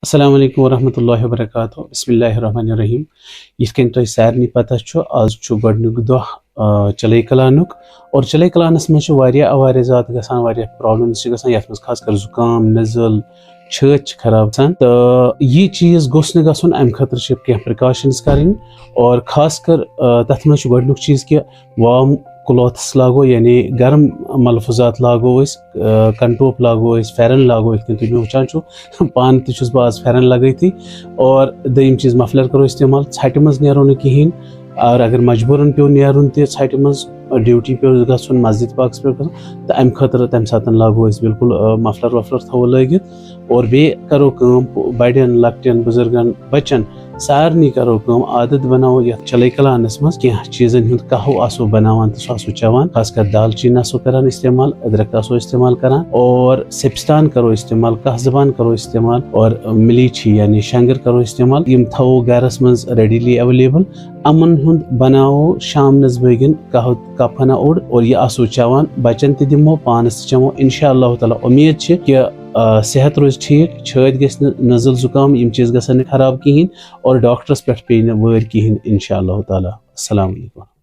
अस्सलाम वालेकुम वरहमतुल्लाहि वबरकातुहू बिस्मिल्लाहिर्रहमानिर्रहीम। यिथ कन तोह सारनी पता आज गोडनुक दोह चले कलानुक और चले कलानस में अवारिजात गसान वारिया प्रॉब्लम्स गसान यथ मज खासकर जुकाम नजल छत खराब गसान तो ये चीज गोस न गसन अम खतर कह प्रिकॉशंस करें और खासकर तथ मज गोडनुक चीज कि वार्म क्लॉथ्स लागो यानी गर्म मलफुजात लागो कंटोप लागो फेरन लागो तुम वुचान पान तुस आज फेरन लगती और दम चीज मफलर करो इस्तेमाल छट मज नेरो न कहें और अगर मजबूरन पे नेरुन छट मज ड्यूटी पे गसन मस्जिद पाक पे तो अम खतर तम सात लागो बिल्कुल मफलर वफलर थो लगित और बे करो बड़न लकटन बुजुर्गन बच्चन सारनी करो आदत बनाओ या चले कलानस मज कह चीजन हूं कहव आसो बनावान तो आसो चवान खासकर दालचीन आसो करान इस्तेमाल अदरक आसो इस्तेमाल करान और सिप्स्तान करो इस्तेमाल कह जबान करो इस्तेमाल और मिलीची यानी शंगर करो इस्तेमाल यम थवो गरस मज रेडीली अवेलेबल अमन हूं बनाओ शाम नज बगन कह कप हना ओड और यह आसो चवान बचन त दिमो पानस चमो इंशाअल्लाह ताला उम्मीद छ कि सेहत रोज ठीक छत गस नजल जुकाम यम चीज गसन खराब कहें और डॉक्टरस पे पे वर कहें इंशाअल्लाह ताला। अस्सलाम वालेकुम।